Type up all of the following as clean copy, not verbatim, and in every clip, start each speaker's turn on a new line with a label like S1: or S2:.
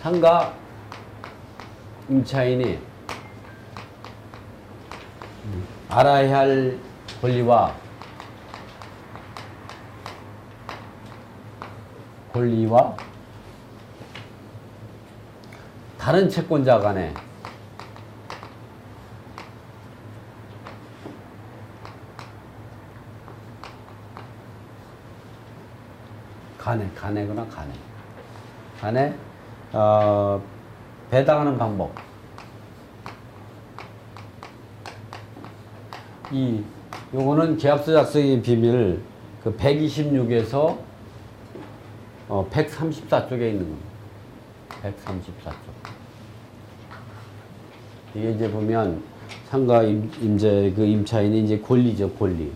S1: 상가 임차인이 알아야 할 권리와 다른 채권자 간에 간에 배당하는 방법. 요거는 계약서 작성의 비밀 그 126에서 134쪽에 있는 겁니다. 134쪽. 이게 이제 보면 상가 임제 그 임차인이 이제 권리죠, 권리.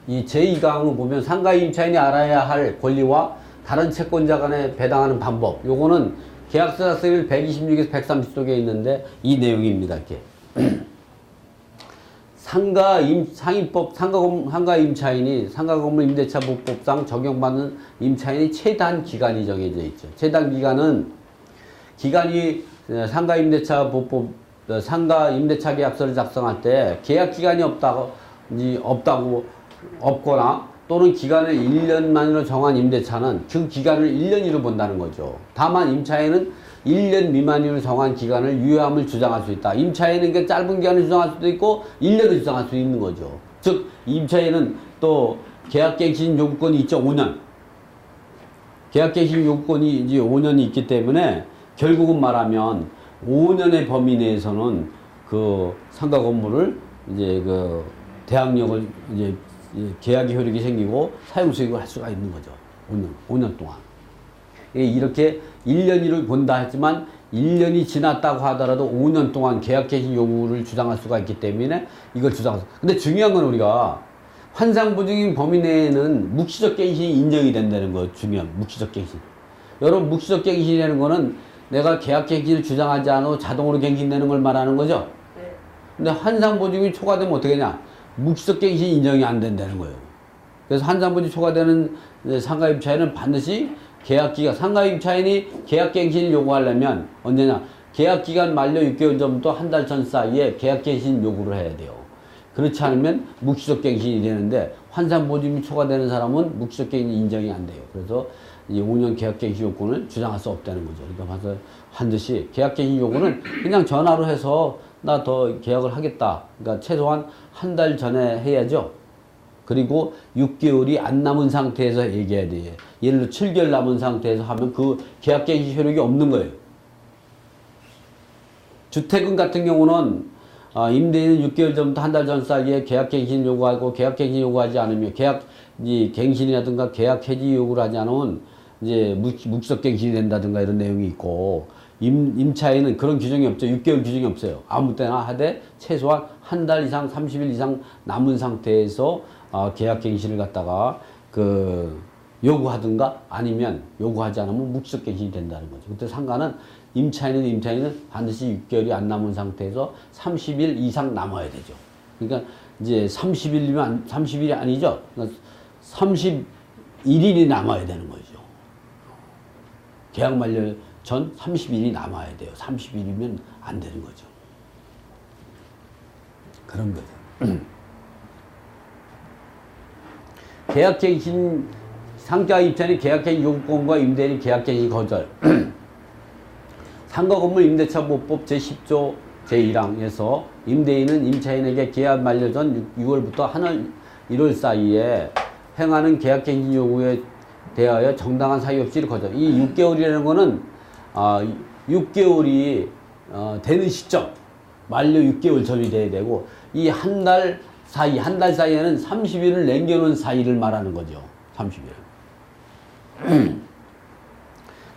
S1: 이 제2강을 보면 상가 임차인이 알아야 할 권리와 다른 채권자 간에 배당하는 방법. 요거는 계약서 작성일 126에서 130쪽에 있는데 이 내용입니다. 이렇게. 상가 임차인이 상가 건물 임대차 보호법상 적용받는 임차인이 최단 기간이 정해져 있죠. 최단 기간이 상가 임대차 보호법 상가 임대차 계약서를 작성할 때 계약 기간이 없거나 또는 기간을 1년 만으로 정한 임대차는 그 기간을 1년으로 본다는 거죠. 다만 임차인은 1년 미만으로 정한 기간을 유효함을 주장할 수 있다. 임차인은 그 짧은 기간을 주장할 수도 있고 1년을 주장할 수 있는 거죠. 즉 임차인은 또 계약갱신 요구권이 있죠. 5년. 계약갱신 요구권이 이제 5년이 있기 때문에 결국은 말하면 5년의 범위 내에서는 그 상가 건물을 이제 그 대항력을 이제 계약의 효력이 생기고 사용 수익을 할 수가 있는 거죠. 5년 동안. 이렇게 1년으로 본다 했지만 1년이 지났다고 하더라도 5년 동안 계약갱신 요구를 주장할 수가 있기 때문에 이걸 주장해서. 근데 중요한 건 우리가 환상보증인 범위 내에는 묵시적 갱신이 인정이 된다는 거 중요한 묵시적 갱신. 여러분 묵시적 갱신이라는 거는 내가 계약갱신을 주장하지 않아도 자동으로 갱신되는 걸 말하는 거죠. 네. 근데 환상보증이 초과되면 어떻게 하냐? 묵시적 갱신이 인정이 안 된다는 거예요. 그래서 환상보증이 초과되는 상가임차인은 반드시 상가임차인이 계약갱신을 요구하려면 언제냐? 계약기간 만료 6개월 전부터 한 달 전 사이에 계약갱신 요구를 해야 돼요. 그렇지 않으면 묵시적 갱신이 되는데 환상보증이 초과되는 사람은 묵시적 갱신이 인정이 안 돼요. 그래서 이 5년 계약갱신 요건을 주장할 수 없다는 거죠. 그러니까 반드시 계약갱신 요구는 그냥 전화로 해서 나 더 계약을 하겠다. 그러니까 최소한 한 달 전에 해야죠. 그리고 6개월이 안 남은 상태에서 얘기해야 돼요. 예를 들어 7개월 남은 상태에서 하면 그 계약갱신 효력이 없는 거예요. 주택은 같은 경우는 임대인은 6개월 전부터 한 달 전 사이에 계약갱신 요구하고 계약갱신 요구하지 않으면 갱신이라든가 계약 해지 요구를 하지 않으면 이제 묵시적 갱신이 된다든가 이런 내용이 있고 임차인은 그런 규정이 없죠. 6개월 규정이 없어요. 아무 때나 하되 최소한 한 달 이상 30일 이상 남은 상태에서 계약갱신을 갖다가 요구하든가 아니면 요구하지 않으면 묵시적 갱신이 된다는 거죠. 그때 상가는 임차인은 반드시 6개월이 안 남은 상태에서 30일 이상 남아야 되죠. 그러니까 이제 30일이 아니죠. 그러니까 31일이 남아야 되는 거죠. 계약 만료 전 30일이 남아야 돼요. 30일이면 안 되는 거죠. 그런 거죠. 계약갱신 상가 입찰이 계약갱신 요구권과 임대인이 계약갱신 거절. 상가 건물 임대차 보호법 제10조 제1항에서 임대인은 임차인에게 계약 만료 전 6월부터 1월 사이에 행하는 계약갱신 요구에 대하여 정당한 사유 없이 거절. 이 6개월이라는 거는 6개월이 되는 시점, 만료 6개월 전이 돼야 되고 이 한 달 사이에는 30일을 남겨놓은 사이를 말하는 거죠. 30일.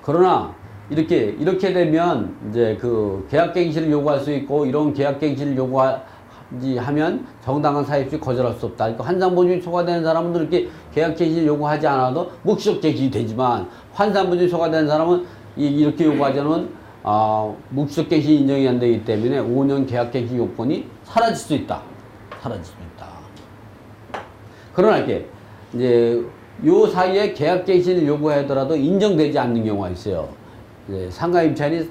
S1: 그러나 이렇게 되면 이제 그 계약갱신을 요구할 수 있고 이런 계약갱신을 하면 정당한 사입시 거절할 수 없다. 그러니까 환산보증이 초과되는 사람은 이렇게 계약 갱신을 요구하지 않아도 묵시적 갱신이 되지만 환산보증이 초과되는 사람은 이렇게 요구하지 않으면 묵시적 갱신이 인정이 안 되기 때문에 5년 계약 갱신 요건이 사라질 수 있다. 사라질 수 있다. 그러나 이게 이제 요 사이에 계약 갱신을 요구하더라도 인정되지 않는 경우가 있어요. 상가 임차인이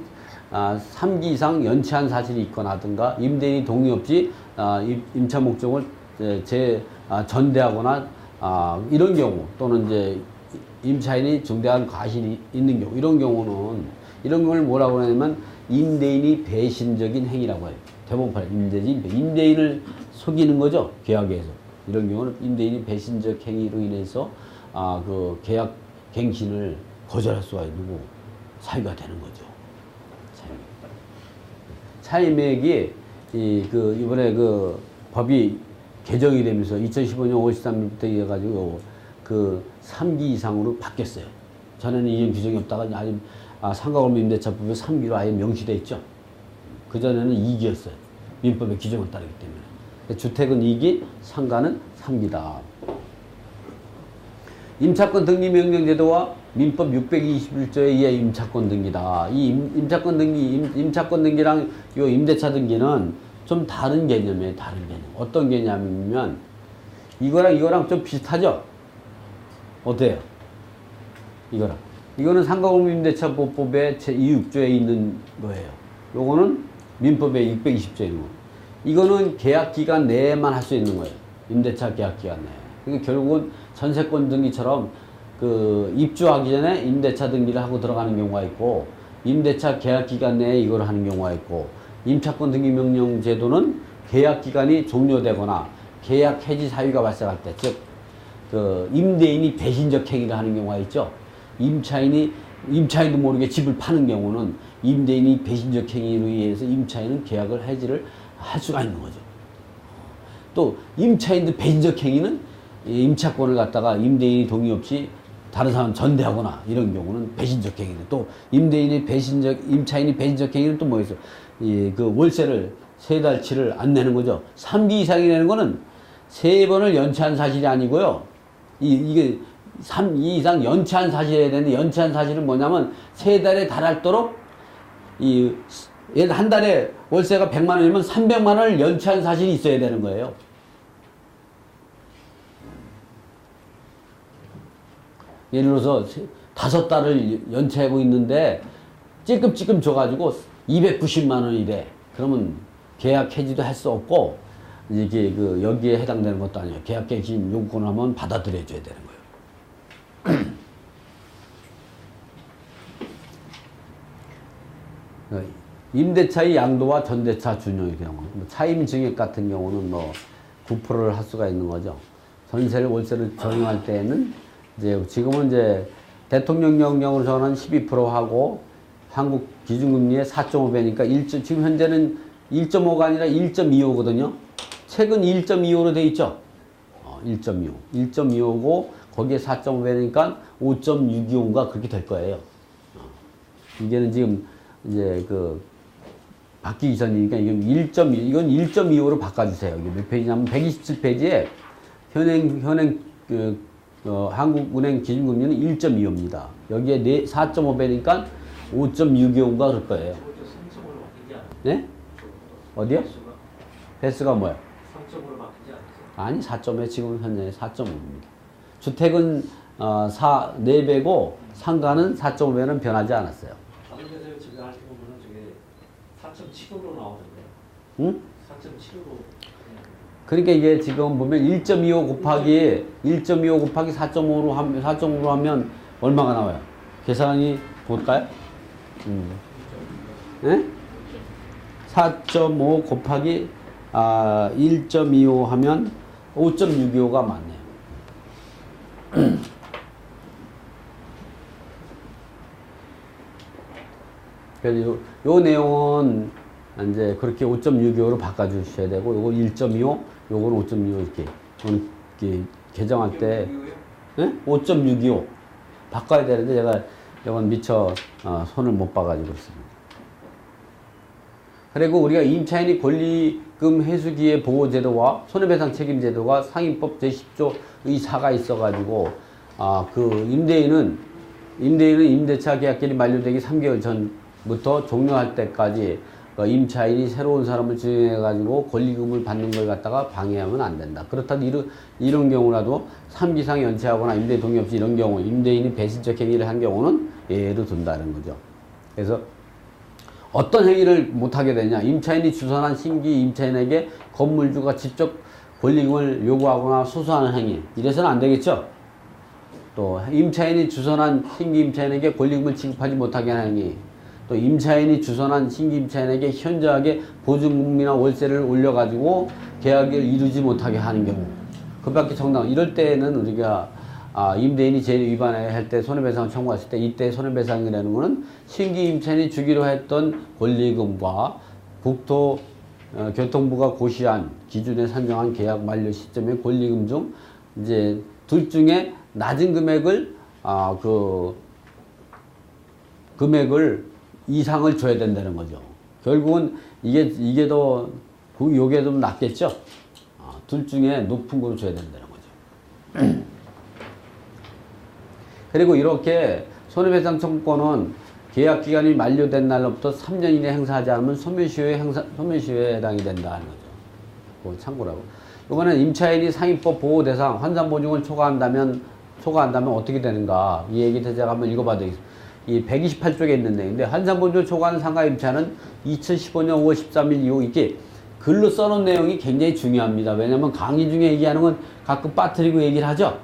S1: 3기 이상 연체한 사실이 있거나 하든가 임대인이 동의 없이 임차 목적을 전대하거나 이런 경우 또는 이제 임차인이 중대한 과실이 있는 경우 이런 경우를 뭐라고 하냐면 임대인이 배신적인 행위라고 해요. 대법원판에 임대인을 속이는 거죠. 계약에서. 이런 경우는 임대인이 배신적 행위로 인해서 그 계약 갱신을 거절할 수가 있고 사유가 되는 거죠. 차임액이 이번에 그 법이 개정이 되면서 2015년 5월 13일부터 해가지고 그 3기 이상으로 바뀌었어요. 전에는 이런 규정이 없다가 아직 상가건물 임대차법에 3기로 아예 명시돼 있죠. 그 전에는 2기였어요. 민법의 규정을 따르기 때문에. 주택은 2기, 상가는 3기다. 임차권 등기 명령 제도와 민법 621조에 의해 임차권 등기다. 이 임차권 등기랑 요 임대차 등기는 좀 다른 개념이에요. 다른 개념. 어떤 개념이면 이거랑 좀 비슷하죠? 어때요? 이거는 상가건물 임대차법의 제2육조에 있는 거예요. 요거는 민법의 620조에 있는 거. 이거는 계약 기간 내에만 할 수 있는 거예요. 임대차 계약 기간 내에. 그러니까 결국은 전세권 등기처럼 그 입주하기 전에 임대차 등기를 하고 들어가는 경우가 있고 임대차 계약 기간 내에 이걸 하는 경우가 있고 임차권 등기 명령 제도는 계약 기간이 종료되거나 계약 해지 사유가 발생할 때, 즉 그 임대인이 배신적 행위를 하는 경우가 있죠. 임차인도 모르게 집을 파는 경우는 임대인이 배신적 행위로 의해서 임차인은 계약을 해지를 할 수가 있는 거죠. 또 임차인도 배신적 행위는 임차권을 갖다가 임대인이 동의 없이 다른 사람 전대하거나 이런 경우는 배신적 행위는 또 임차인이 배신적 행위는 또 뭐 있어? 그 월세를 3달치를 안 내는 거죠. 3기 이상이 내는 거는 3번을 연체한 사실이 아니고요. 이게 3기 이상 연체한 사실이 되는데 연체한 사실은 뭐냐면 3달에 달하도록 한 달에 월세가 100만 원이면 300만 원을 연체한 사실이 있어야 되는 거예요. 예를 들어서 5달을 연체하고 있는데 찔끔찔끔 줘가지고 290만 원이래. 그러면 계약 해지도 할 수 없고 이게 여기에 해당되는 것도 아니에요. 계약 갱신 요건을 하면 받아들여줘야 되는 거예요. 임대차의 양도와 전대차 준용의 경우, 차임 증액 같은 경우는 9%를 할 수가 있는 거죠. 전세를 월세를 적용할 때에는 지금은 대통령 명령으로 정한 12% 하고 한국 기준금리의 4.5배니까 지금 현재는 1.5가 아니라 1.25거든요. 최근 1.25로 돼 있죠. 1.25. 1.25고 거기에 4.5배니까 5.625인가 그렇게 될 거예요. 이게는 지금 바뀌기 전이니까 이건 1.25로 바꿔주세요. 이게 몇 페이지냐면 127페이지에 현행 한국은행 기준금리는 1.25입니다. 여기에 4.5배니까 5.625인가 그럴 거예요. 네? 어디요? 배수가 뭐야? 3.5로 바뀌지 않았어요? 아니, 4.5, 지금 현재 4.5입니다. 주택은 4배고 상가는 4.5배는 변하지 않았어요.
S2: 다른 데서 저기 할 때 보면은 저게 4.75로 나오던데요.
S1: 응?
S2: 4.75로.
S1: 그러니까 이게 지금 보면 1.25 곱하기 4.5로 하면 얼마가 나와요? 계산이 볼까요? 네? 4.5 곱하기 1.25 하면 5.625가 맞네요. 그래서 요 내용은 이제 그렇게 5.625로 바꿔주셔야 되고, 요거 1.25, 요거는 5.25 이렇게 개정할 때, 네? 5.625 바꿔야 되는데 제가 이건 미처 손을 못 봐가지고 그렇습니다. 그리고 우리가 임차인이 권리 입금 회수기의 보호제도와 손해배상 책임제도가 상임법 제10조 의4가 있어가지고 그 임대인은 임대차 계약기간이 만료되기 3개월 전부터 종료할 때까지 임차인이 새로운 사람을 지정해가지고 권리금을 받는 걸 갖다가 방해하면 안 된다. 그렇다고 이런 경우라도 3기 이상 연체하거나 임대 동의 없이 이런 경우 임대인이 배신적 행위를 한 경우는 예외로 둔다는 거죠. 그래서 어떤 행위를 못하게 되냐. 임차인이 주선한 신규 임차인에게 건물주가 직접 권리금을 요구하거나 소수하는 행위. 이래서는 안 되겠죠. 또 임차인이 주선한 신규 임차인에게 권리금을 지급하지 못하게 하는 행위. 또 임차인이 주선한 신규 임차인에게 현저하게 보증금이나 월세를 올려가지고 계약을 이루지 못하게 하는 경우. 그 밖에 정당 이럴 때는 우리가 임대인이 제일 위반할 때 손해배상을 청구했을 때 이때 손해배상이라는 거는 신규 임차인이 주기로 했던 권리금과 국토교통부가 고시한 기준에 산정한 계약 만료 시점의 권리금 중 이제 둘 중에 낮은 금액을 금액을 이상을 줘야 된다는 거죠. 결국은 이게 더 요게 좀 낫겠죠. 둘 중에 높은 거로 줘야 된다는 거죠. 그리고 이렇게 손해배상 청구권은 계약 기간이 만료된 날로부터 3년 이내 행사하지 않으면 소멸시효에 해당이 된다는 거죠. 그거 참고라고. 이거는 임차인이 상위법 보호 대상 환산 보증을 초과한다면 어떻게 되는가? 이 얘기 제가 한번 읽어봐야 되겠습니다. 이 128쪽에 있는데, 근데 환산보증을 초과하는 상가 임차는 2015년 5월 13일 이후 이게 글로 써놓은 내용이 굉장히 중요합니다. 왜냐면 강의 중에 얘기하는 건 가끔 빠뜨리고 얘기를 하죠.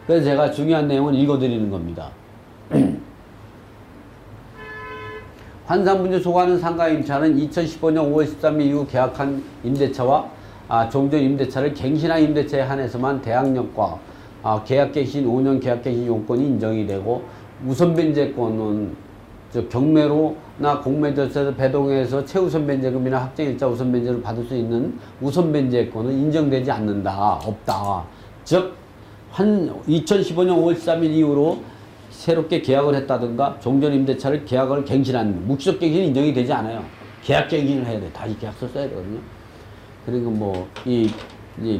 S1: 그래서 제가 중요한 내용을 읽어드리는 겁니다. 환산분쟁 초과하는 상가 임차는 2015년 5월 13일 이후 계약한 임대차와 종전 임대차를 갱신한 임대차에 한해서만 대항력과 계약갱신 5년 계약갱신 요건이 인정이 되고 우선 변제권은 경매로나 공매 절차에서 배동해서 최우선 변제금이나 확정일자 우선 변제를 받을 수 있는 우선 변제권은 인정되지 않는다. 없다. 즉 2015년 5월 13일 이후로 새롭게 계약을 했다든가 종전 임대차를 계약을 갱신한 묵시적 갱신이 인정이 되지 않아요. 계약 갱신을 해야 돼. 다시 계약서 써야 되거든요. 그리고 이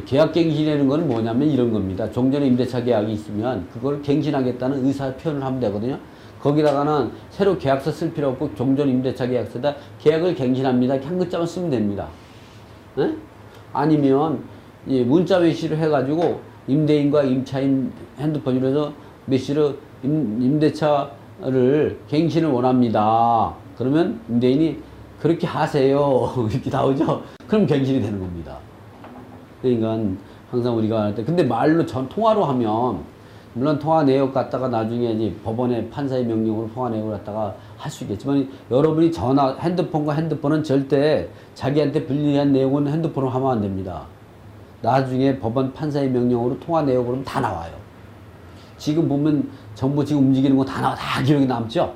S1: 계약갱신이라는 건 뭐냐면 이런 겁니다. 종전에 임대차 계약이 있으면 그걸 갱신하겠다는 의사 표현을 하면 되거든요. 거기다가는 새로 계약서 쓸 필요 없고 종전 임대차 계약서다 계약을 갱신합니다. 한 글자만 쓰면 됩니다. 네? 아니면 문자 메시지를 해가지고 임대인과 임차인 핸드폰으로 해서 메시지로 임대차를 갱신을 원합니다. 그러면 임대인이 그렇게 하세요. 이렇게 나오죠. 그럼 갱신이 되는 겁니다. 그러니까 항상 우리가 할 때 근데 말로 통화로 하면 물론 통화 내역 갖다가 나중에 이제 법원의 판사의 명령으로 통화 내역을 갖다가 할 수 있겠지만 여러분이 핸드폰과 핸드폰은 절대 자기한테 불리한 내용은 핸드폰으로 하면 안 됩니다. 나중에 법원 판사의 명령으로 통화 내역으로 다 나와요. 지금 보면 정보 지금 움직이는 거 다 기록이 남죠.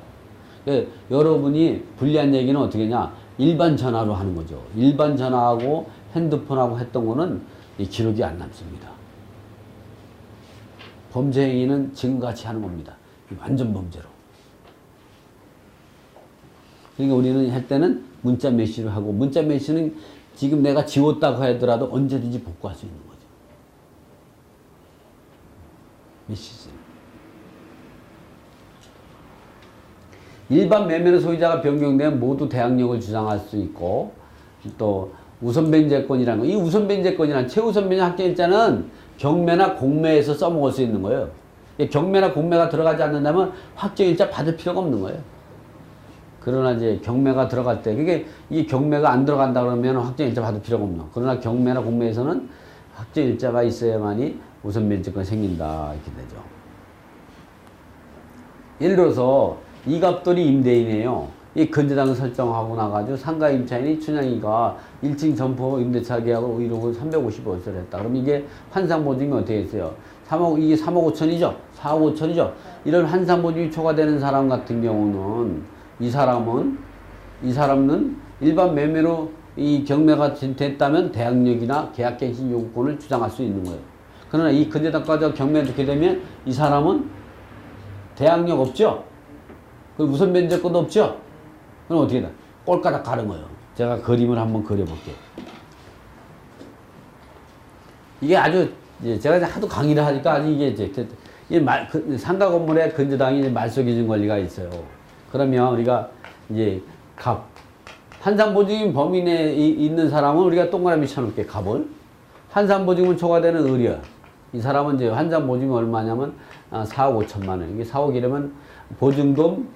S1: 여러분이 불리한 얘기는 어떻게 하냐? 일반 전화로 하는 거죠. 일반 전화하고 핸드폰하고 했던 거는 기록이 안 남습니다. 범죄 행위는 지금같이 하는 겁니다. 완전 범죄로. 그러니까 우리는 할 때는 문자 메시지를 하고 문자 메시지는 지금 내가 지웠다고 하더라도 언제든지 복구할 수 있는 거죠. 메시지. 일반 매매는 소유자가 변경되면 모두 대항력을 주장할 수 있고 또 우선 변제권이라는 거. 이 우선 변제권이란 최우선 변제 확정일자는 경매나 공매에서 써먹을 수 있는 거예요. 경매나 공매가 들어가지 않는다면 확정일자 받을 필요가 없는 거예요. 그러나 이제 경매가 들어갈 때 그게 이 경매가 안 들어간다 그러면 확정일자 받을 필요가 없는 거예요. 그러나 경매나 공매에서는 확정일자가 있어야만이 우선 변제권이 생긴다 이렇게 되죠. 예를 들어서 이갑돌이 임대인이에요. 이 근저당을 설정하고 나가지고 상가 임차인이 춘향이가 1층 점포 임대차 계약을 이루고 350원을 했다. 그럼 이게 환상보증이 어떻게 했어요? 이게 3억 5천이죠? 4억 5천이죠? 이런 환상보증이 초과되는 사람 같은 경우는 이 사람은 일반 매매로 이 경매가 됐다면 대항력이나 계약갱신 요구권을 주장할 수 있는 거예요. 그러나 이 근저당까지 경매가 듣게 되면 이 사람은 대항력 없죠? 그리고 우선 변제권도 없죠? 그럼 어떻게 돼? 꼴가닥 가는 거예요. 제가 그림을 한번 그려볼게요. 이게 아주 제가 이제 하도 강의를 하니까 아주 이게 상가 건물에 근저당이 이제 말소기준 권리가 있어요. 그러면 우리가 이제 환상보증인 범위 내에 있는 사람은 우리가 동그라미 쳐놓게 값을, 환상보증은 초과되는 의뢰. 이 사람은 이제 환상보증이 얼마냐면 4억 5천만 원. 이게 4억이라면 보증금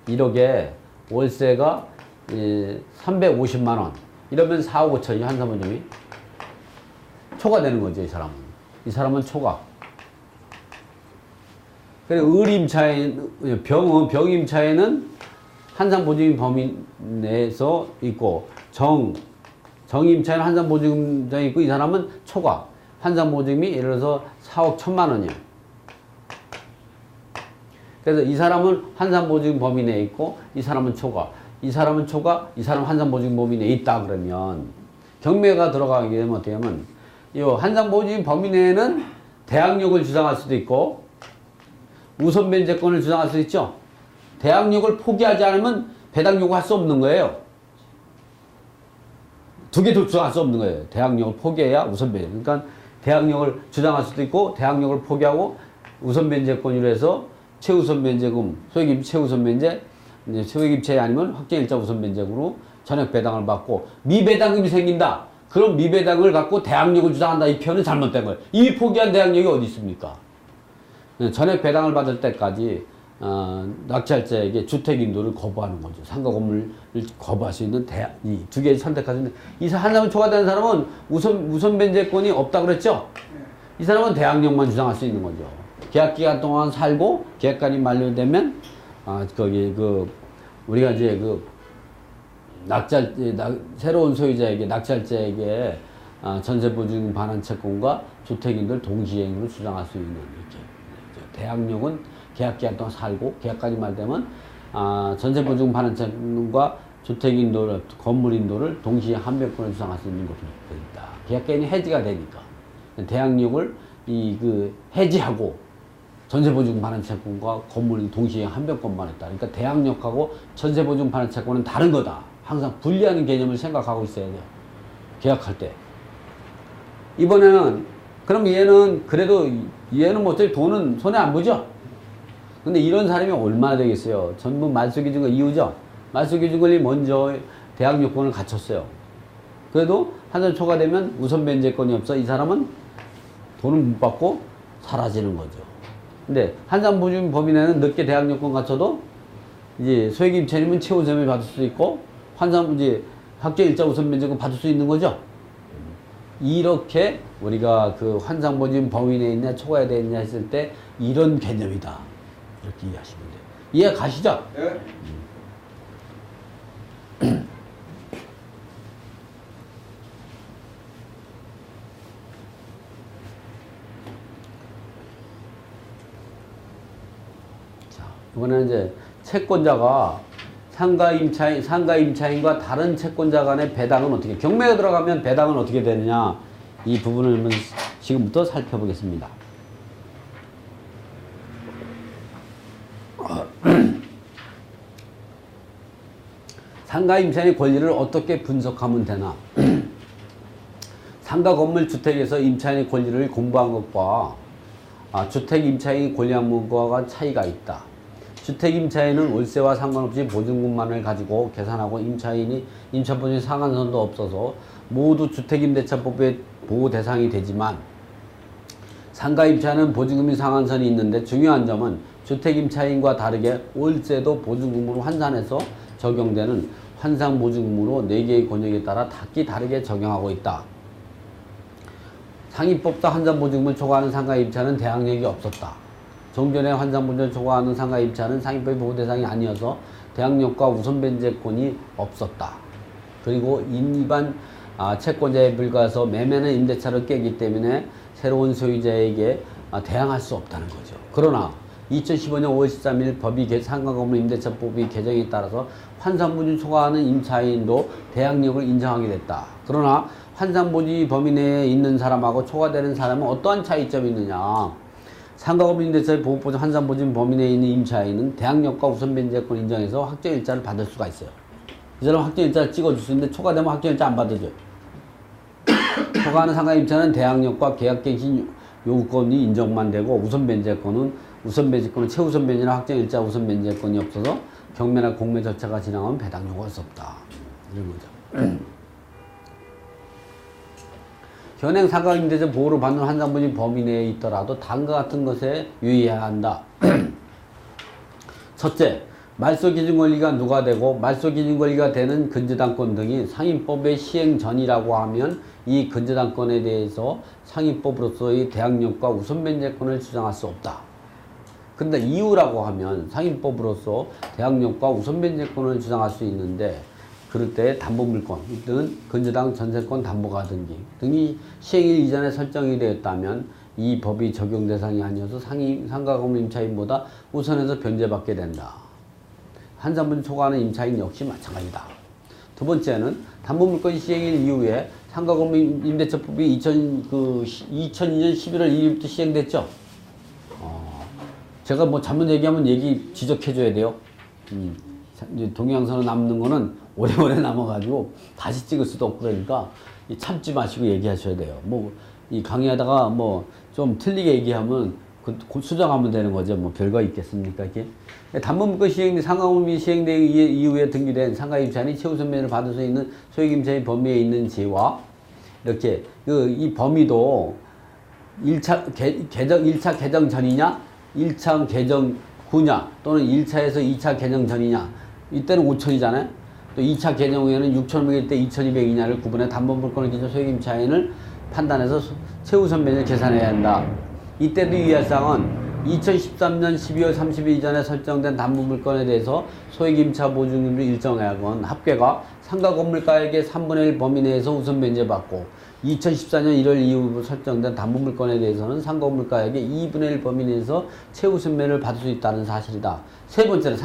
S1: 1억에 월세가 350만 원. 이러면 4억 5천이 환상보증이 초과되는 거죠, 이 사람은. 이 사람은 초과. 그리고 의림차에, 병임차에는 환상보증인 범위 내에서 있고, 정임차에는 환상보증자이 있고, 이 사람은 초과. 환상보증이 예를 들어서 4억 1천만 원이에요. 그래서 이 사람은 환상보증 범위 내에 있고, 이 사람은 초과. 이 사람은 초과, 이 사람은 환상보증 범위 내에 있다 그러면, 경매가 들어가게 되면 어떻게 하면, 이 환상보증 범위 내에는 대항력을 주장할 수도 있고, 우선 변제권을 주장할 수 있죠. 대항력을 포기하지 않으면 배당 요구할 수 없는 거예요. 두 개 주장할 수 없는 거예요. 대항력을 포기해야 우선 변제. 그러니까 대항력을 주장할 수도 있고, 대항력을 포기하고 우선 변제권으로 해서 최우선 변제금, 소액임 최우선 변제, 이제 소액임차이 아니면 확정일자 우선 변제금으로 전액 배당을 받고, 미배당금이 생긴다. 그럼 미배당을 갖고 대항력을 주장한다. 이 표현은 잘못된 거예요. 이미 포기한 대항력이 어디 있습니까? 전액 배당을 받을 때까지 낙찰자에게 주택인도를 거부하는 거죠. 상가 건물을 거부할 수 있는 이 두 개를 선택할 수 있는, 한 사람은 초과되는 사람은 우선 변제권이 없다 그랬죠? 이 사람은 대항력만 주장할 수 있는 거죠. 계약 기간 동안 살고 계약간이 만료되면 우리가 이제 새로운 소유자에게, 낙찰자에게 전세보증 반환 채권과 주택인도를 동시행으로 주장할 수 있는, 이렇게. 대항력은 계약기간 동안 살고 계약까지 말되면 전세보증 반환 채권과 주택인도를, 건물인도를 동시에 한 배권을 주장할 수 있는 것으로 되어 있다. 계약기간이 해지가 되니까 대항력을 해지하고 전세보증 반환 채권과 건물인 동시에 한 배권만 했다. 그러니까 대항력하고 전세보증 반환 채권은 다른 거다. 항상 분리하는 개념을 생각하고 있어야 돼요. 계약할 때. 이번에는 그럼 얘는 그래도 얘는 어차피 돈은 손에 안 보죠? 근데 이런 사람이 얼마나 되겠어요? 전부 말소기준권 이유죠? 말소기준권이 먼저 대항력권을 갖췄어요. 그래도 한 달 초과되면 우선 변제권이 없어. 이 사람은 돈을 못 받고 사라지는 거죠. 근데 한산보증 범위 내는 늦게 대항력권 갖춰도 이제 소액임차이면 최우선을 받을 수 있고, 이제 확정일자 우선 변제권 받을 수 있는 거죠. 이렇게 우리가 환상보증 범위 내에 있냐 초과에 되어 있냐 했을 때 이런 개념이다. 이렇게 이해하시면 돼요. 이해 가시죠?
S3: 네.
S1: 자, 이번에는 이제 채권자가 상가임차인과 다른 채권자 간의 배당은 어떻게, 경매가 들어가면 배당은 어떻게 되느냐, 이 부분을 한번 지금부터 살펴보겠습니다. 상가임차인의 권리를 어떻게 분석하면 되나. 상가 건물 주택에서 임차인의 권리를 공부한 것과 주택 임차인의 권리 항목과 차이가 있다. 주택 임차인은 월세와 상관없이 보증금만을 가지고 계산하고, 임차인이 임차보증 상한선도 없어서 모두 주택임대차법의 보호 대상이 되지만, 상가 임차인은 보증금이 상한선이 있는데, 중요한 점은 주택 임차인과 다르게 월세도 보증금으로 환산해서 적용되는 환상보증금으로 4개의 권역에 따라 각기 다르게 적용하고 있다. 상위법상 환산보증금을 초과하는 상가 임차는 대항력이 없었다. 종전에 환상보증을 초과하는 상가 임차는 상위법의 보호 대상이 아니어서 대항력과 우선 변제권이 없었다. 그리고 일반 채권자에 불과해서 매매는 임대차를 깨기 때문에 새로운 소유자에게 대항할 수 없다는 거죠. 그러나 2015년 5월 13일 법이 상가건물 임대차법이 개정에 따라서 환산보증 초과하는 임차인도 대항력을 인정하게 됐다. 그러나 환산보증 범위 내에 있는 사람하고 초과되는 사람은 어떠한 차이점이 있느냐. 상가건물 임대차의 보호보증 환산보증 범위 내에 있는 임차인은 대항력과 우선변제권 인정해서 확정일자를 받을 수가 있어요. 이 사람 확정일자를 찍어줄 수 있는데 초과되면 확정일자 안 받아줘요. 초과하는 상가임차는 대항력과 계약갱신 요구권이 인정만 되고 우선변제권은 최우선변제나 확정일자 우선변제권이 없어서 경매나 공매 절차가 진행하면 배당 요구할 수 없다. 이런 거죠. 현행 상가임대차 보호를 받는 환산분이 범위 내에 있더라도 다음과 같은 것에 유의해야 한다. 첫째, 말소 기준 권리가 누가 되고 말소 기준 권리가 되는 근저당권 등이 상임법의 시행 전이라고 하면 이 근저당권에 대해서 상임법으로서의 대항력과 우선변제권을 주장할 수 없다. 근데 이유라고 하면 상임법으로서 대항력과 우선변제권을 주장할 수 있는데 그럴 때 담보물권 또는 근저당 전세권 담보가등기 등이 시행일 이전에 설정이 되었다면 이 법이 적용 대상이 아니어서 상가건물 임차인보다 우선해서 변제받게 된다. 환산분 초과하는 임차인 역시 마찬가지다. 두 번째는 담보물권 시행일 이후에 상가건물 임대차법이 2002년 11월 1일부터 시행됐죠. 제가 뭐 잘못 얘기하면 지적해줘야 돼요. 동영상으로 남는 거는 오래오래 남아가지고 다시 찍을 수도 없고 그러니까 참지 마시고 얘기하셔야 돼요. 뭐 이 강의하다가 뭐 좀 틀리게 얘기하면 그 수정하면 되는 거죠. 뭐 별거 있겠습니까 이게? 담보물권 시행 상가건물이 시행된 이후에 등기된 상가임차인이 최우선 면을 받을 수 있는 소액임차인 범위에 있는지와 이렇게 이 범위도 1차 개정 전이냐 1차 개정 후냐 또는 1차에서 2차 개정 전이냐 이때는 5천이잖아요. 또 2차 개정 후에는 6,500일 때 2,200이냐를 구분해 담보물권을 기준 소액임차인을 판단해서 최우선 면을 계산해야 한다. 이때도 유의할 사항은 2013년 12월 30일 이전에 설정된 담보물권에 대해서 소액임차 보증금을 일정하건 합계가 상가건물가액의 3분의 1 범위 내에서 우선 면제받고 2014년 1월 이후 설정된 담보물권에 대해서는 상가건물가액의 2분의 1 범위 내에서 최우선면을 받을 수 있다는 사실이다. 세 번째는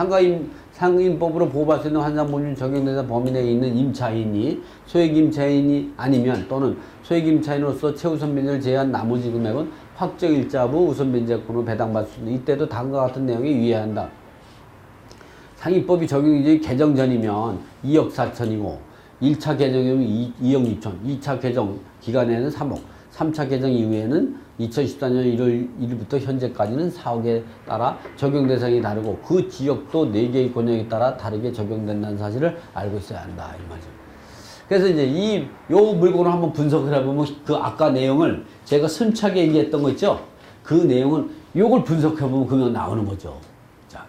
S1: 상임법으로 보호받을 수 있는 환산보증 적용되는 범위 내에 있는 임차인이 소액임차인이 아니면 또는 소액임차인으로서 최우선면을 제외한 나머지 금액은 확정일자부 우선면제권으로 배당받을 수 있는 이때도 다음과 같은 내용에 유의해야 한다. 상임법이 적용이 개정 전이면 2억 4천이고 1차 개정이면 2억 6천, 2차 개정 기간에는 3억, 3차 개정 이후에는 2014년 1월 1일부터 현재까지는 4억에 따라 적용 대상이 다르고 그 지역도 4개의 권역에 따라 다르게 적용된다는 사실을 알고 있어야 한다. 이 말이죠. 그래서 이제 요 물건을 한번 분석을 해보면 그 아까 내용을 제가 순차게 얘기했던 거 있죠? 그 내용은 요걸 분석해보면 그냥 나오는 거죠. 자.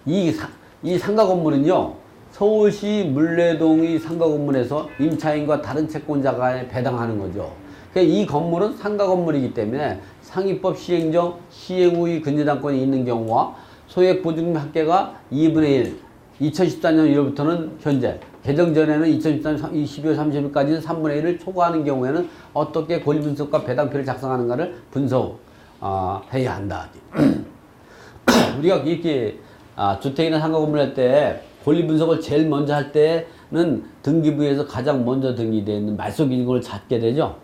S1: 이 상가 건물은요, 서울시 물레동의 상가 건물에서 임차인과 다른 채권자가 배당하는 거죠. 그러니까 이 건물은 상가 건물이기 때문에 상위법 시행 전 시행 후의 근저당권이 있는 경우와 소액 보증금 합계가 2분의 1, 2014년 1월부터는 현재, 개정 전에는 2014년 12월 30일까지는 3분의 1을 초과하는 경우에는 어떻게 권리분석과 배당표를 작성하는가를 분석해야 한다. 우리가 이렇게 주택이나 상가 건물 할 때 권리 분석을 제일 먼저 할 때는 등기부에서 가장 먼저 등기되어 있는 말소 기준권을 찾게 되죠.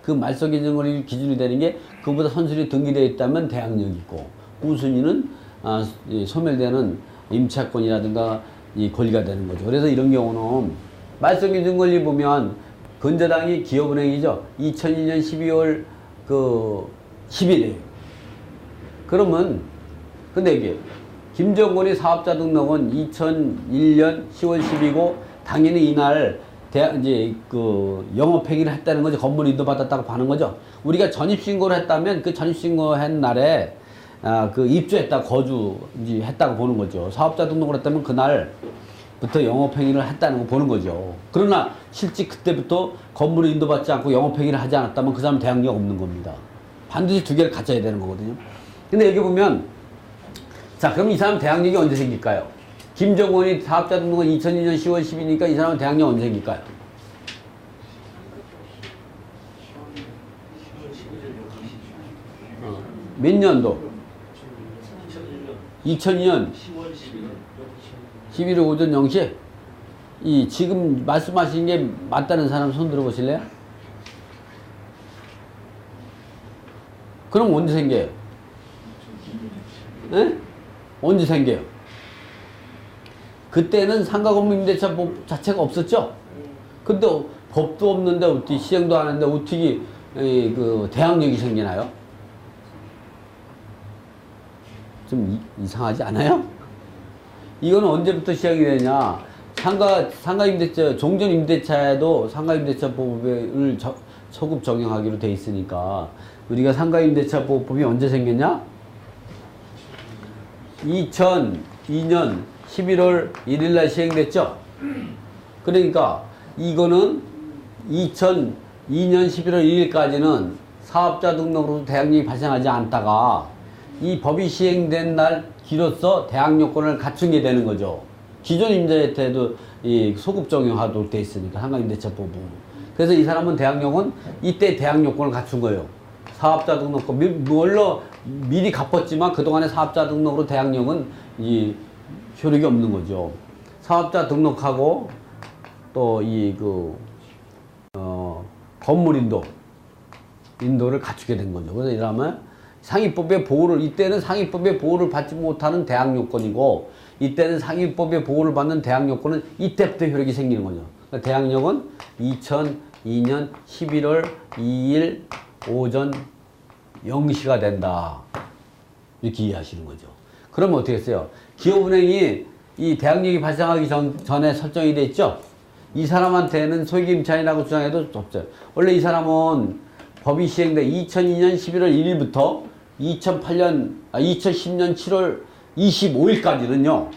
S1: 그 말소 기준권이 기준이 되는 게 그보다 선순위 등기되어 있다면 대항력이 있고 우순위는 소멸되는 임차권이라든가 이 권리가 되는 거죠. 그래서 이런 경우는 말소 기준 권리 보면 근저당이 기업은행이죠. 2002년 12월 10일이에요. 그러면 근데 이게 김정권이 사업자 등록은 2001년 10월 10일이고 당연히 이날 영업행위를 했다는 거죠. 건물 인도받았다고 하는 거죠. 우리가 전입신고를 했다면 그 전입신고한 날에 입주했다, 거주했다고 보는 거죠. 사업자 등록을 했다면 그날부터 영업행위를 했다는 거 보는 거죠. 그러나 실제 그때부터 건물을 인도받지 않고 영업행위를 하지 않았다면 그 사람 대항력 없는 겁니다. 반드시 두 개를 갖춰야 되는 거거든요. 근데 여기 보면 자, 그럼 이 사람 대항력이 언제 생길까요? 김정원이 사업자 등록은 2002년 10월 10일이니까 이 사람은 대항력 언제 생길까요? 몇 년도? 2002년 11월 오전 0시? 지금 말씀하신 게 맞다는 사람 손 들어보실래요? 그럼 언제 생겨요? 네? 언제 생겨요? 그때는 상가건물 임대차법 자체가 없었죠? 근데 법도 없는데 어떻게 시행도 안 하는데 어떻게 그 대항력이 생기나요? 좀 이상하지 않아요? 이거는 언제부터 시행이 되냐? 상가임대차, 종전임대차에도 상가임대차보호법을 소급 적용하기로 돼 있으니까 우리가 상가임대차보호법이 언제 생겼냐? 2002년 11월 1일 날 시행됐죠? 그러니까 이거는 2002년 11월 1일까지는 사업자 등록으로 대항력이 발생하지 않다가 이 법이 시행된 날 기로써 대항력권을 갖춘 게 되는 거죠. 기존 임대차에도 이 소급 적용하도록 돼 있으니까 상가임대차법은. 그래서 이 사람은 대항력은 이때 대항력권을 갖춘 거예요. 사업자 등록권 물론 미리 갚았지만 그동안에 사업자 등록으로 대항력은 이 효력이 없는 거죠. 사업자 등록하고 또 건물 인도를 갖추게 된 거죠. 그래서 이러면 상위법의 보호를 이때는 상위법의 보호를 받지 못하는 대항요건이고 이때는 상위법의 보호를 받는 대항요건은 이때부터 효력이 생기는 거죠. 그러니까 대항력은 2002년 11월 2일 오전 0시가 된다. 이렇게 이해하시는 거죠. 그러면 어떻게 했어요? 기업은행이 이 대항력이 발생하기 전에 설정이 돼 있죠? 이 사람한테는 소액임차인이라고 주장해도 없어요. 원래 이 사람은 법이 시행돼 2002년 11월 1일부터 2010년 7월 25일까지는요,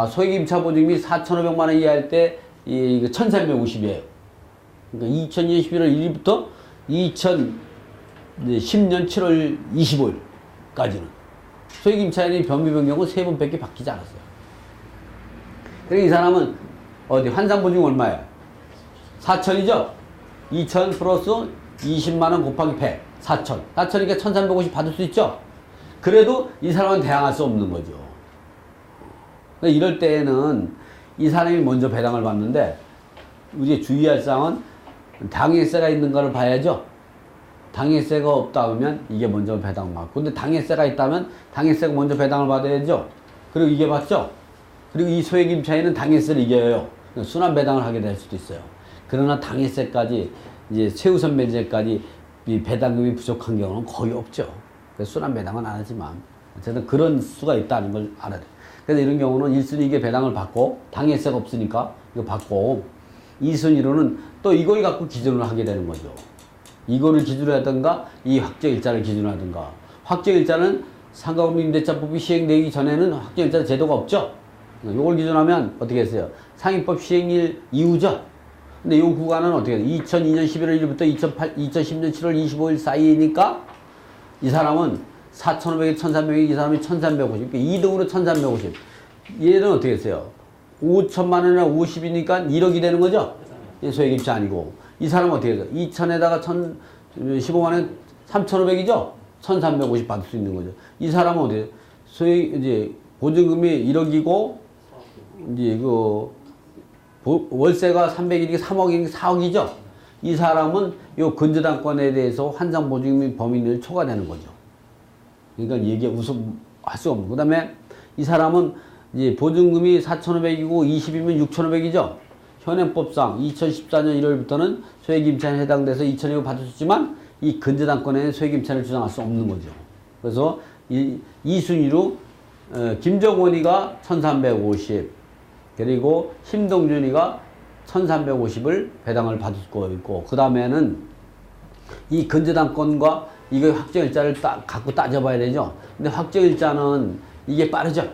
S1: 소액임차 보증금이 4,500만 원 이하일 때, 1,350이에요. 그러니까 2002년 11월 1일부터 2010년 7월 25일까지는. 소액임차인의 변비 변경은 3번밖에 바뀌지 않았어요. 그러니까 이 사람은 환산보증 얼마예요? 4,000이죠? 2,000 플러스 20만원 곱하기 100. 4,000. 4,000이니까 1,350 받을 수 있죠? 그래도 이 사람은 대항할 수 없는 거죠. 그러니까 이럴 때에는 이 사람이 먼저 배당을 받는데, 우리가 주의할 사항은 당해세가 있는 거를 봐야죠. 당해세가 없다 그러면 이게 먼저 배당을 받고, 근데 당해세가 있다면 당해세가 먼저 배당을 받아야죠. 그리고 이게 맞죠? 그리고 이 소액임차인은 당해세를 이겨요. 순환 배당을 하게 될 수도 있어요. 그러나 당해세까지, 이제 최우선 면제까지 이 배당금이 부족한 경우는 거의 없죠. 그래서 순환 배당은 안 하지만 어쨌든 그런 수가 있다는 걸 알아야 돼요. 그래서 이런 경우는 1순위에게 배당을 받고 당해세가 없으니까 이거 받고 2순위로는 또 이걸 갖고 기준을 하게 되는 거죠. 이거를 기준으로 하든가 이 확정일자를 기준으로 하든가. 확정일자는 상가금융임대차법이 시행되기 전에는 확정일자 제도가 없죠. 이걸 기준하면 어떻게 했어요? 상위법 시행일 이후죠. 근데 이 구간은 어떻게 해요? 2002년 11월 1일부터 2010년 7월 25일 사이니까 이 사람은 4,500에 1,300에 이 사람이 1,350. 그러니까 2등으로 1,350. 얘는 어떻게 했어요? 5천만 원이나 50이니까 1억이 되는 거죠? 소액임차 아니고. 이 사람은 어떻게 해요? 2천에다가 15만 원 3,500이죠? 1,350 받을 수 있는 거죠. 이 사람은 어떻게 해요? 이제 보증금이 1억이고 이제 월세가 300이니까 3억이니까 4억이죠. 이 사람은 요 근저당권에 대해서 환상보증금 범위를 초과되는 거죠. 그러니까 이게 우선 할 수가 없는. 그 다음에 이 사람은 이제 보증금이 4,500이고 20이면 6,500이죠. 현행법상 2014년 1월부터는 소액임차에 해당돼서 2,200 받을 수 있지만 이 근저당권에는 소액임차를 주장할 수 없는 거죠. 그래서 이 순위로 김정원이가 1,350, 그리고 심동준이가 1,350을 배당을 받을 거 있고, 그 다음에는 이 근저당권과 이거 확정일자를 갖고 따져봐야 되죠. 근데 확정일자는 이게 빠르죠.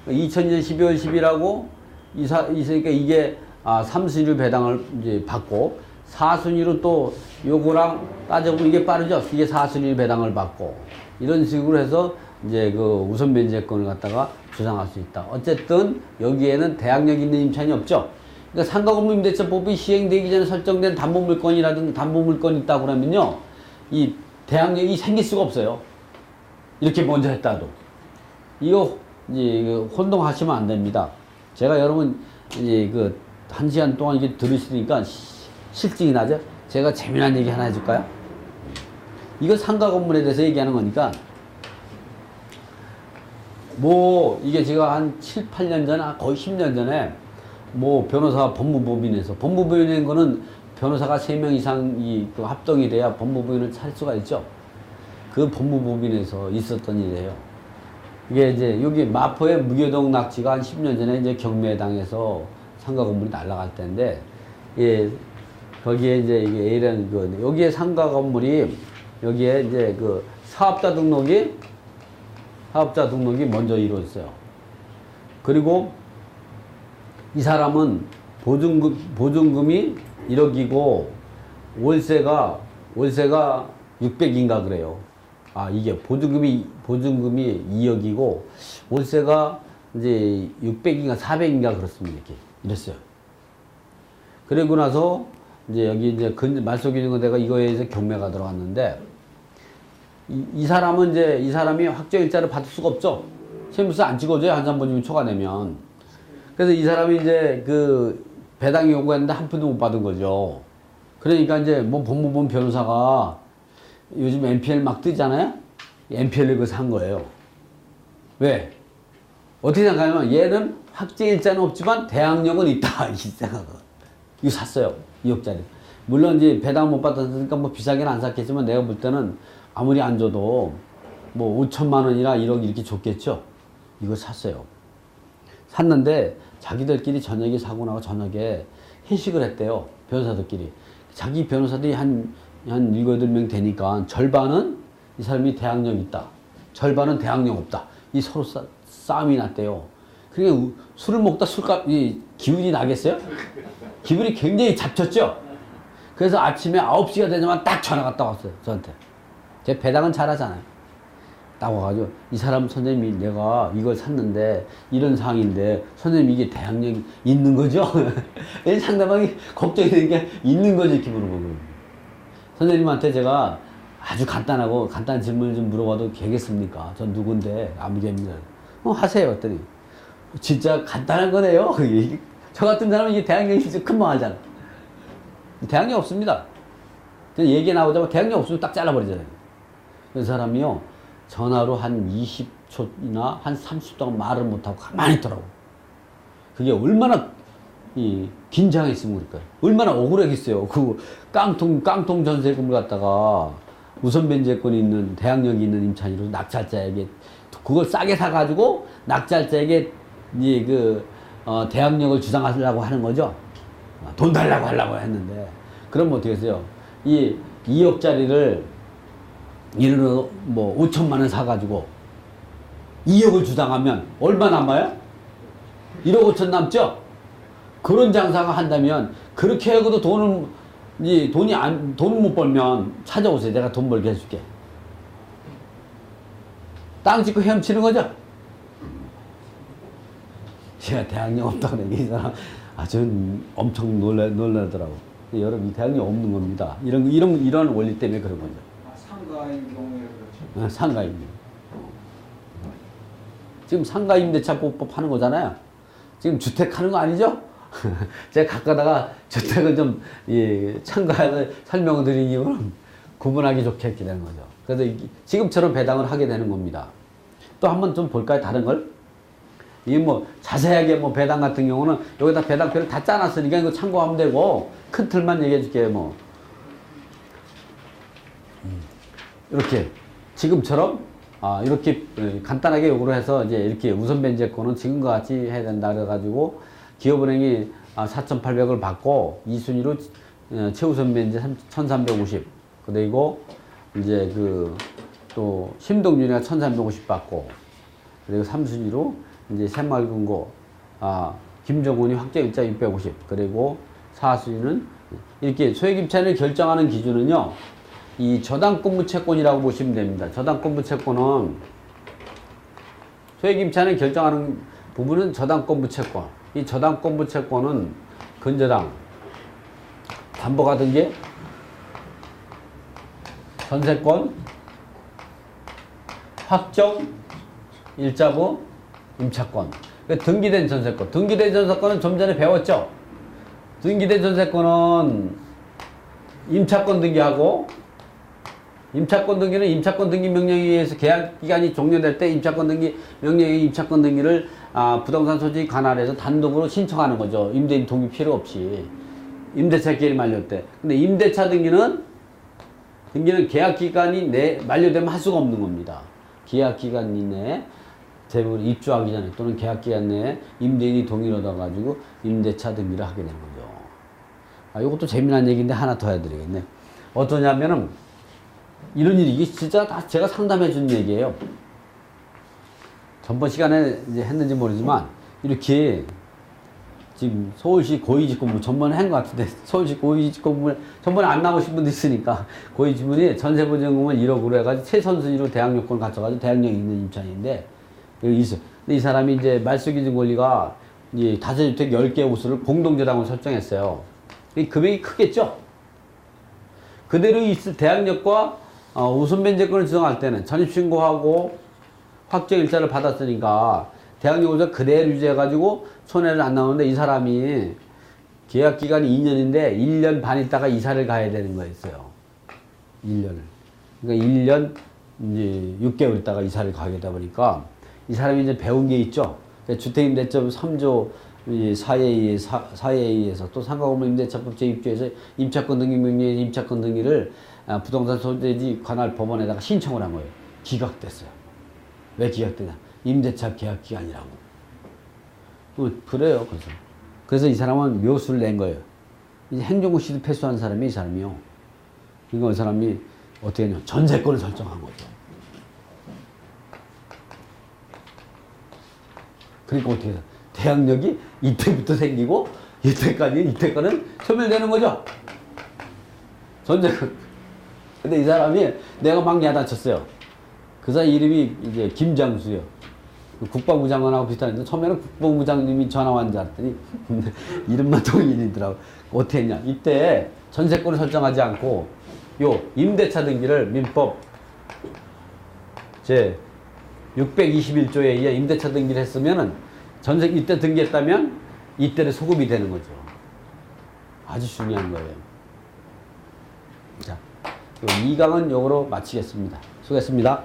S1: 2000년 12월 10일하고 있으니까 이게 3순위로 배당을 이제 받고, 4순위로 또 요거랑 따져보면 이게 빠르죠. 이게 4순위 배당을 받고, 이런 식으로 해서 이제 그 우선 면제권을 갖다가 주장할 수 있다. 어쨌든 여기에는 대항력 있는 임차인이 없죠. 그러니까 상가금융임대차법이 시행되기 전에 설정된 담보물건이라든가 담보물건이 있다고 그러면요, 이 대항력이 생길 수가 없어요. 이렇게 먼저 했다도. 이거 이제 혼동하시면 안 됩니다. 제가 여러분 이제 그 1시간 동안 이게 들으시니까 실증이 나죠? 제가 재미난 얘기 하나 해줄까요? 이거 상가 건물에 대해서 얘기하는 거니까, 이게 제가 한 7, 8년 전에, 거의 10년 전에 뭐 변호사가 법무법인에서 법무법인인 거는 변호사가 3명 이상 그 합동이 돼야 법무법인을 차릴 수가 있죠. 그 법무법인에서 있었던 일이에요. 이게 이제 여기 마포의 무교동 낙지가 한 10년 전에 이제 경매당해서 상가 건물이 날아갈 때인데, 예, 거기에 이제 이게 A라는 그 여기에 상가 건물이 여기에 이제 그 사업자 등록이 먼저 이루어졌어요. 그리고 이 사람은 보증금이 1억이고 월세가 600인가 그래요. 아, 이게 보증금이 2억이고 월세가 이제 600인가 400인가 그렇습니다. 이랬어요. 그리고 나서 이제 여기 이제 말소기 있는 거 내가 이거에 대해서 경매가 들어갔는데, 이 사람이 확정일자를 받을 수가 없죠. 세무서 안 찍어줘요. 한산보증이 초과되면. 그래서 이 사람이 이제 그 배당이 요구했는데 한 푼도 못 받은 거죠. 그러니까 이제 뭐 법무법 변호사가 요즘 NPL 막 뜨잖아요. NPL을 그거 산 거예요. 왜? 어떻게 생각하냐면 얘는 확정일자는 없지만 대항력은 있다. 이 생각은. 이거 샀어요. 2억짜리. 물론 이제 배당 못 받았으니까 뭐 비싸게는 안 샀겠지만 내가 볼 때는 아무리 안 줘도 뭐 5천만 원이나 1억 이렇게 줬겠죠. 이거 샀어요. 샀는데 자기들끼리 저녁에 사고 나고 저녁에 회식을 했대요. 변호사들끼리. 자기 변호사들이 한 7, 8명 되니까 절반은 이 사람이 대항력 있다. 절반은 대항력 없다. 이 서로 싸움이 났대요. 그러니까 술을 먹다 이 기운이 나겠어요? 기분이 굉장히 잡쳤죠? 그래서 아침에 9시가 되자마자 딱 전화가 딱 왔어요. 저한테. 제 배당은 잘하잖아요. 딱 와가지고 이 사람 선생님이 내가 이걸 샀는데 이런 상황인데 선생님 이게 대항력이 있는 거죠? 상대방이 걱정이 되는 게 있는 거지 이렇게 물어보고. 선생님한테 제가 아주 간단한 질문을 좀 물어봐도 되겠습니까? 전 누군데 아무개입니다. 하세요. 했더니 진짜 간단한 거네요. 저 같은 사람은 이게 대항력이 진짜 큰망하잖아. 대항력 없습니다. 얘기 나오자마자 대항력 없으면 딱 잘라버리잖아요. 그 사람이요, 전화로 한 20초나 한 30초 동안 말을 못하고 가만히 있더라고. 그게 얼마나 긴장했으면 그럴까요? 얼마나 억울하겠어요. 그 깡통 전세금을 갖다가 우선 변제권이 있는, 대항력이 있는 임차인으로 낙찰자에게 그걸 싸게 사가지고 낙찰자에게 대항력을 주장하려고 하는 거죠. 돈 달라고 하려고 했는데, 그럼 어떻게 했어요? 이 2억짜리를 예를 들어 뭐 5천만 원 사가지고 2억을 주장하면 얼마 남아요? 1억 5천 남죠? 그런 장사가 한다면, 그렇게 하고도 돈을 못 벌면 찾아오세요. 내가 돈 벌게 해줄게. 땅 짓고 헤엄치는 거죠? 제가 대항력 없다고 그러니까 이 사람 아주 엄청 놀라더라고. 여러분, 이 대항력 없는 겁니다. 이런 원리 때문에 그런 거죠.
S2: 상가인 경우에 그렇죠.
S1: 상가임대. 지금 상가임대차법 하는 거잖아요. 지금 주택 하는 거 아니죠? 제가 가끔다가 주택을 좀 참가해서 설명을 드린 이유는 구분하기 좋게 했게 되는 거죠. 그래서 지금처럼 배당을 하게 되는 겁니다. 또 한번 좀 볼까요? 다른 걸? 이게 뭐 자세하게 뭐 배당 같은 경우는 여기다 배당표를 다 짜놨으니까 이거 참고하면 되고, 큰 틀만 얘기해 줄게요. 뭐 이렇게 지금처럼 이렇게 간단하게 요구를 해서 이제 이렇게 우선 변제권은 지금과 같이 해야 된다 그래가지고 기업은행이 4,800을 받고 2순위로 최우선 변제 1,350, 그리고 이제 또 심동준이가 1,350 받고, 그리고 3순위로 이제 새마을금고 김정훈이 확정일자 650, 그리고 4순위는 이렇게 소액임차인을 결정하는 기준은요, 이 저당권부 채권이라고 보시면 됩니다. 저당권부 채권은 소액임차인을 결정하는 부분은 저당권부 채권. 이 저당권부 채권은 근저당, 담보가 든 게 전세권, 확정, 일자부, 임차권. 등기된 전세권. 등기된 전세권은 좀 전에 배웠죠? 등기된 전세권은 임차권 등기하고 임차권 등기는 임차권 등기 명령에 의해서 계약 기간이 종료될 때 임차권 등기 명령에 임차권 등기를 부동산 소지 관할에서 단독으로 신청하는 거죠. 임대인 동의 필요 없이. 임대차 기간이 만료 때. 근데 임대차 등기는 계약 기간이 만료되면 할 수가 없는 겁니다. 계약 기간 이내에 대부분 입주하기 전에 또는 계약 기간 내에 임대인이 동의를 얻어가지고 임대차 등기를 하게 되는 거죠. 이것도 재미난 얘기인데 하나 더 해드리겠네. 어떠냐면은 이런 일이 진짜 다 제가 상담해 준 얘기예요. 전번 시간에 이제 했는지 모르지만 이렇게 지금 서울시 고위직공무 전번에 한 것 같은데 서울시 고위직공무 전번에 안 나오신 분도 있으니까 고위직분이 전세보증금을 1억으로 해가지고 최선순위로 대학 요건을 갖춰가지고 대학력 있는 임차인데 여기 있어. 근데 이 사람이 이제 말소기준 권리가 이 다세주택 10개 호수를 공동저당으로 설정했어요. 이 금액이 크겠죠? 그대로 있을 대학력과 우선 면제권을 지정할 때는 전입신고하고 확정 일자를 받았으니까 대학력을 그대로 유지해가지고 손해를 안 나오는데 이 사람이 계약 기간이 2년인데 1년 반 있다가 이사를 가야 되는 거였어요. 1년을. 그러니까 1년 이제 6개월 있다가 이사를 가게 되다 보니까 이 사람이 이제 배운 게 있죠. 주택임대법 3조 4에 의해서 또 상가건물임대차법 제6조에서 임차권 등기 명령에 임차권 등기를 부동산 소재지 관할 법원에다가 신청을 한 거예요. 기각됐어요. 왜 기각되냐? 임대차 계약 기간이라고. 그래요. 그래서 이 사람은 묘수를 낸 거예요. 이제 행정고시도 패소한 사람이 이 사람이요. 그러니까 이 사람이 어떻게 했냐? 전세권을 설정한 거죠. 그러니까 어떻게 해요? 대항력이 이때부터 생기고 이때까지는 소멸되는 거죠. 전세권. 근데 이 사람이 내가 막 야단쳤어요. 그 사람 이름이 이제 김장수요. 국방부 장관하고 비슷한데 처음에는 국방부 장님이 전화 왔는 줄 알았더니 이름만 동일이더라고. 어떻게 했냐? 이때 전세권을 설정하지 않고 요 임대차 등기를 민법 제 621조에 의해 임대차 등기를 했으면은 이때 등기했다면 이때는 소급이 되는 거죠. 아주 중요한 거예요. 자, 2강은 요거로 마치겠습니다. 수고했습니다.